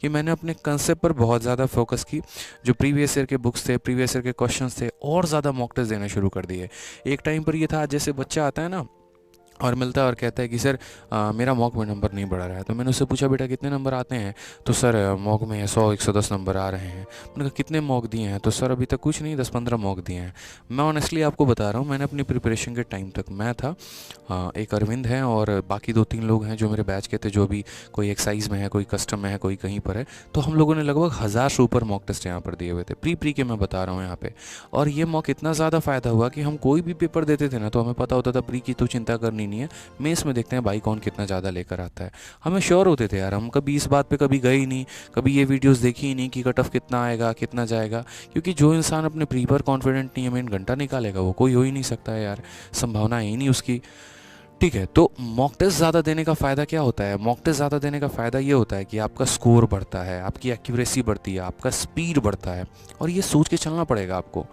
कि मैंने अपने कंसेप्ट पर बहुत ज़्यादा फोकस की। जो प्रीवियस ईयर के बुक्स थे, प्रीवियस ईयर के क्वेश्चंस थे, और ज़्यादा मॉक टेस्ट देने शुरू कर दिए। एक टाइम पर ये था, जैसे बच्चा आता है ना और मिलता है और कहता है कि सर मेरा मॉक में नंबर नहीं बढ़ा रहा है। तो मैंने उससे पूछा, बेटा कितने नंबर आते हैं? तो सर मॉक में 100 110 नंबर आ रहे हैं। मैंने कहा कितने मॉक दिए हैं? तो सर अभी तक कुछ नहीं, 10 15 मॉक दिए हैं। मैं ऑनेस्टली आपको बता रहा हूँ, मैंने अपनी प्रिपरेशन के टाइम तक, मैं था एक अरविंद है और बाकी 2 3 लोग हैं जो मेरे बैच के थे, जो भी कोई एक्साइज में है, कोई कस्टम में है, कोई कहीं पर है। तो हम लोगों ने लगभग 1000 से ऊपर मॉक टेस्ट यहाँ पर दिए हुए थे, प्री के मैं बता रहा हूँ यहाँ पे। और ये मॉक इतना ज़्यादा फ़ायदा हुआ कि हम कोई भी पेपर देते थे ना, तो हमें पता होता था प्री की तो चिंता करनी नहीं है, मेंस में देखते हैं भाई कौन कितना ज़्यादा लेकर आता है। हमें श्योर होते थे यार, हम कभी इस बात पे कभी गए ही नहीं, कभी ये वीडियोस देखी ही नहीं कि कट ऑफ कितना आएगा, कितना जाएगा। क्योंकि जो इंसान अपने प्री पर कॉन्फिडेंट नहीं है, मेन घंटा निकालेगा, वो कोई हो ही नहीं सकता है यार, संभावना है ही नहीं उसकी। ठीक है, तो मॉक टेस्ट ज़्यादा देने का फ़ायदा क्या होता है? मॉक टेस्ट ज़्यादा देने का फ़ायदा ये होता है कि आपका स्कोर बढ़ता है, आपकी एक्यूरेसी बढ़ती है, आपका स्पीड बढ़ता है। और ये सोच के चलना पड़ेगा आपको।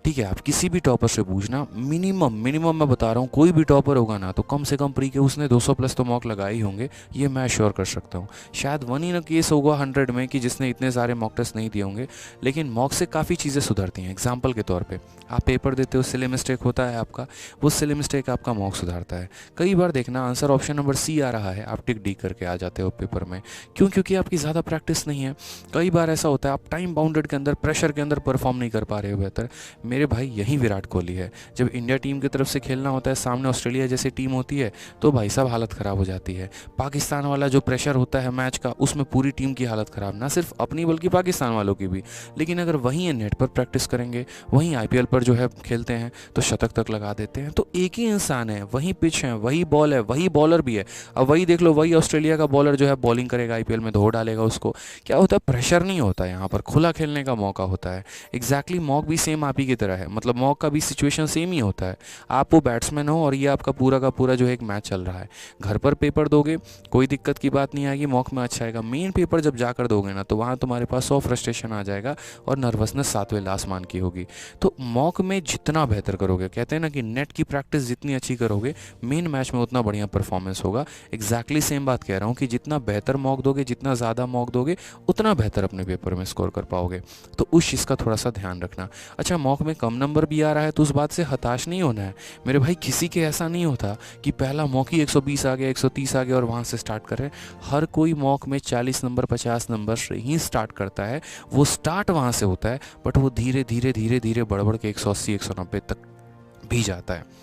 ठीक है, आप किसी भी टॉपर से पूछना, मिनिमम मिनिमम मैं बता रहा हूँ, कोई भी टॉपर होगा ना तो कम से कम प्री के उसने 200 प्लस तो मॉक लगाए ही होंगे, ये मैं श्योर कर सकता हूँ। शायद वन ही ना केस होगा 100 में कि जिसने इतने सारे मॉक टेस्ट नहीं दिए होंगे। लेकिन मॉक से काफ़ी चीज़ें सुधरती हैं। एग्जाम्पल के तौर पे आप पेपर देते हो, सिले मिस्टेक होता है आपका, वो सिले मिस्टेक आपका मॉक सुधारता है। कई बार देखना आंसर ऑप्शन नंबर सी आ रहा है, आप टिक डी करके आ जाते हो पेपर में। क्यों? क्योंकि आपकी ज़्यादा प्रैक्टिस नहीं है। कई बार ऐसा होता है आप टाइम बाउंडेड के अंदर, प्रेशर के अंदर परफॉर्म नहीं कर पा रहे हो बेहतर। मेरे भाई यही विराट कोहली है। जब इंडिया टीम की तरफ से खेलना होता है, सामने ऑस्ट्रेलिया जैसी टीम होती है, तो भाई साहब हालत ख़राब हो जाती है। पाकिस्तान वाला जो प्रेशर होता है मैच का, उसमें पूरी टीम की हालत ख़राब, ना सिर्फ अपनी बल्कि पाकिस्तान वालों की भी। लेकिन अगर वहीं नेट पर प्रैक्टिस करेंगे, वहीं आईपीएल पर जो है खेलते हैं, तो शतक तक लगा देते हैं। तो एक ही इंसान है, वही पिच है, वही बॉल है, वही बॉलर भी है। अब वही देख लो, वही ऑस्ट्रेलिया का बॉलर जो है बॉलिंग करेगा आईपीएल में, धो डालेगा उसको। क्या होता है? प्रेशर नहीं होता, यहाँ पर खुला खेलने का मौका होता है। एग्जैक्टली मॉक भी सेम आप ही की तरह है, मतलब मॉक का भी सिचुएशन सेम ही होता है। आप वो बैट्समैन हो और ये आपका पूरा का पूरा जो है एक मैच चल रहा है। घर पर पेपर दोगे, कोई दिक्कत की बात नहीं आएगी, मॉक में अच्छा आएगा। मेन पेपर जब जाकर दोगे ना, तो वहाँ तुम्हारे पास 100 फ्रस्ट्रेशन आ जाएगा और नर्वसनेस 7वें आसमान की होगी। तो मॉक में जितना बेहतर करोगे, कहते हैं ना कि नेट की प्रैक्टिस जितनी अच्छी करोगे, मेन मैच में उतना बढ़िया परफॉर्मेंस होगा। एग्जैक्टली सेम बात कह रहा हूँ कि जितना बेहतर मॉक दोगे, जितना ज़्यादा मॉक दोगे, उतना बेहतर अपने पेपर में स्कोर कर पाओगे। तो उस चीज़ का थोड़ा सा ध्यान रखना। अच्छा, मॉक में कम नंबर भी आ रहा है तो उस बात से हताश नहीं होना है मेरे भाई। किसी के ऐसा नहीं होता कि पहला मॉक ही 120 आ गया, 130 आ गया और वहाँ से स्टार्ट कर रहे हैं। हर कोई मॉक में 40 नंबर 50 नंबर से ही स्टार्ट करता है। वो स्टार्ट वहाँ से होता है, बट वो धीरे धीरे धीरे धीरे बढ़ बढ़ के 180 190 तक भी जाता है।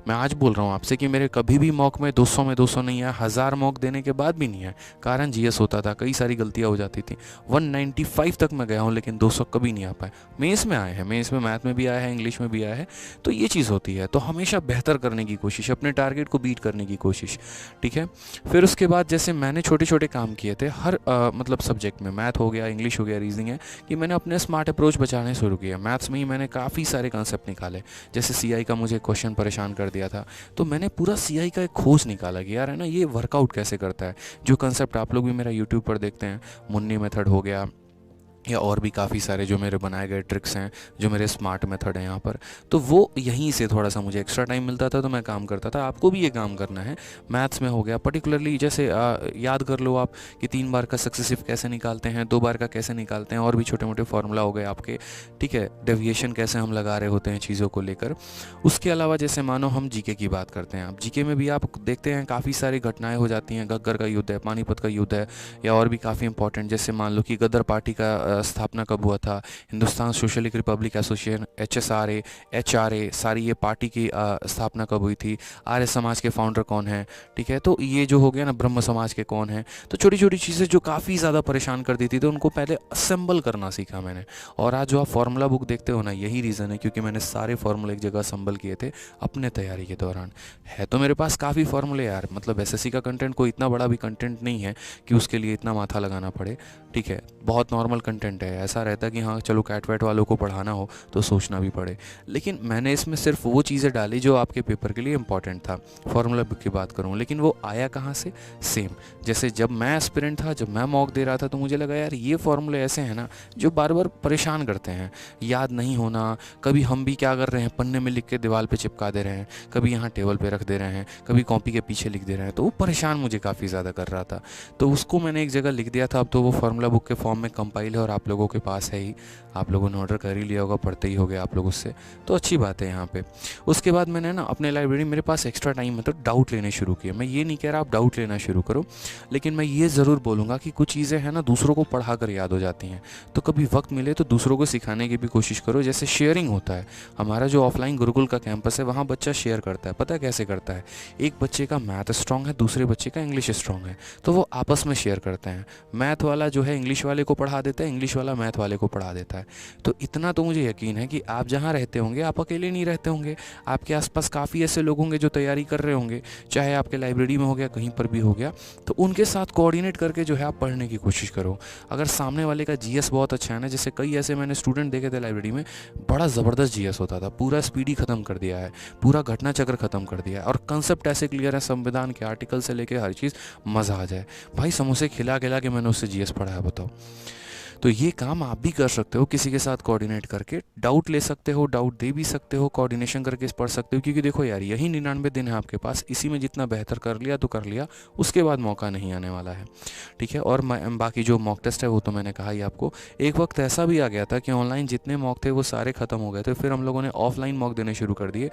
मैं आज बोल रहा हूँ आपसे कि मेरे कभी भी मॉक में 200 में 200 नहीं आया, 1000 मॉक देने के बाद भी नहीं है। कारण जीएस होता था, कई सारी गलतियाँ हो जाती थी। 195 तक मैं गया हूँ, लेकिन 200 कभी नहीं आ पाए। मेंस में आए हैं, मेंस में मैथ में भी आया है, इंग्लिश में भी आया है। तो ये चीज़ होती है। तो हमेशा बेहतर करने की कोशिश, अपने टारगेट को बीट करने की कोशिश। ठीक है, फिर उसके बाद जैसे मैंने छोटे छोटे काम किए थे हर मतलब सब्जेक्ट में, मैथ हो गया, इंग्लिश हो गया, रीजनिंग है, कि मैंने अपने स्मार्ट अप्रोच बचाने शुरू किया। मैथ्स में ही मैंने काफ़ी सारे कंसेप्ट निकाले। जैसे सीआई का मुझे क्वेश्चन परेशान कर दिया था, तो मैंने पूरा सीआई का एक खोज निकाला कि यार है ना, ये वर्कआउट कैसे करता है। जो कंसेप्ट आप लोग भी मेरा यूट्यूब पर देखते हैं, मुन्नी मेथड हो गया, या और भी काफ़ी सारे जो मेरे बनाए गए ट्रिक्स हैं, जो मेरे स्मार्ट मेथड हैं यहाँ पर, तो वो यहीं से थोड़ा सा मुझे एक्स्ट्रा टाइम मिलता था तो मैं काम करता था। आपको भी ये काम करना है। मैथ्स में हो गया पर्टिकुलरली, जैसे याद कर लो आप कि 3 बार का सक्सेसिव कैसे निकालते हैं, 2 बार का कैसे निकालते हैं, और भी छोटे मोटे फार्मूला हो गए आपके। ठीक है, डेविएशन कैसे हम लगा रहे होते हैं चीज़ों को लेकर। उसके अलावा जैसे मानो हम जीके की बात करते हैं, आप जीके में भी आप देखते हैं काफ़ी सारी घटनाएँ हो जाती हैं। घग्गर का युद्ध है, पानीपत का युद्ध है, या और भी काफ़ी इंपॉर्टेंट, जैसे मान लो कि गदर पार्टी का स्थापना कब हुआ था, Hindustan socialist Republic association HSRA HRA, सारी ये पार्टी की स्थापना कब हुई थी, आर्य समाज के फाउंडर कौन है। ठीक है, तो ये जो हो गया ना, ब्रह्म समाज के कौन है। तो छोटी छोटी चीज़ें जो काफ़ी ज़्यादा परेशान कर दी थी, तो उनको पहले असेंबल करना सीखा मैंने। और आज जो आप फार्मूला बुक देखते हो ना, यही रीज़न है, क्योंकि मैंने सारे फार्मूले एक जगह असेंबल किए थे अपने तैयारी के दौरान। है तो मेरे पास काफ़ी फार्मूले यार, मतलब एसएससी का कंटेंट कोई इतना बड़ा भी कंटेंट नहीं है कि उसके लिए इतना माथा लगाना पड़े। ठीक है, बहुत नॉर्मल कंटेंट कंटेंट है, ऐसा रहता है कि हाँ चलो कैट वैट वालों को पढ़ाना हो तो सोचना भी पड़े। लेकिन मैंने इसमें सिर्फ वो चीज़ें डाली जो आपके पेपर के लिए इंपॉर्टेंट था। फार्मूला बुक की बात करूँ, लेकिन वो आया कहाँ से, सेम जैसे जब मैं एस्पिरेंट था, जब मैं मॉक दे रहा था, तो मुझे लगा यार ये फार्मूले ऐसे हैं ना जो बार बार परेशान करते हैं, याद नहीं होना। कभी हम भी क्या कर रहे हैं, पन्ने में लिख के दीवार पे चिपका दे रहे हैं, कभी यहाँ टेबल पे रख दे रहे हैं, कभी कॉपी के पीछे लिख दे रहे हैं, तो वो परेशान मुझे काफ़ी ज़्यादा कर रहा था। तो उसको मैंने एक जगह लिख दिया था। अब तो वो फार्मूला बुक के फॉर्म में कंपाइल है और आप लोगों के पास है ही, आप लोगों ने ऑर्डर कर ही लिया होगा, पढ़ते ही होगे आप लोग उससे, तो अच्छी बात है यहाँ पे। उसके बाद मैंने ना अपने लाइब्रेरी, मेरे पास एक्स्ट्रा टाइम है तो डाउट लेने शुरू किए। मैं ये नहीं कह रहा आप डाउट लेना शुरू करो, लेकिन मैं ये ज़रूर बोलूँगा कि कुछ चीज़ें हैं ना दूसरों को पढ़ा कर याद हो जाती हैं, तो कभी वक्त मिले तो दूसरों को सिखाने की भी कोशिश करो। जैसे शेयरिंग होता है, हमारा जो ऑफलाइन गुरुकुल का कैंपस है वहाँ बच्चा शेयर करता है। पता है कैसे करता है, एक बच्चे का मैथ स्ट्रांग है, दूसरे बच्चे का इंग्लिश स्ट्रांग है, तो वो आपस में शेयर करते हैं। मैथ वाला जो है इंग्लिश वाले को पढ़ा देता है, इंग्लिश वाला मैथ वाले को पढ़ा देता है। तो इतना तो मुझे यकीन है कि आप जहाँ रहते होंगे आप अकेले नहीं रहते होंगे, आपके आसपास काफ़ी ऐसे लोग होंगे जो तैयारी कर रहे होंगे, चाहे आपके लाइब्रेरी में हो गया, कहीं पर भी हो गया, तो उनके साथ कोऑर्डिनेट करके जो है आप पढ़ने की कोशिश करो। अगर सामने वाले का जीएस बहुत अच्छा है ना, जैसे कई ऐसे मैंने स्टूडेंट देखे थे लाइब्रेरी में, बड़ा ज़बरदस्त जीएस होता था, पूरा स्पीडी ख़त्म कर दिया है, पूरा घटना चक्र ख़त्म कर दिया है, और कंसेप्ट ऐसे क्लियर है, संविधान के आर्टिकल से लेके हर चीज़, मज़ा आ जाए। भाई समोसे खिला खिला के मैंने उससे जीएस पढ़ाया, बताओ। तो ये काम आप भी कर सकते हो, किसी के साथ कोऑर्डिनेट करके डाउट ले सकते हो, डाउट दे भी सकते हो, कोऑर्डिनेशन करके पढ़ सकते हो। क्योंकि देखो यार, यही 99 दिन है आपके पास, इसी में जितना बेहतर कर लिया तो कर लिया, उसके बाद मौका नहीं आने वाला है, ठीक है। और बाकी जो मॉक टेस्ट है वो तो मैंने कहा ही आपको। एक वक्त ऐसा भी आ गया था कि ऑनलाइन जितने मॉक थे वो सारे ख़त्म हो गए थे, फिर हम लोगों ने ऑफलाइन मॉक देने शुरू कर दिए।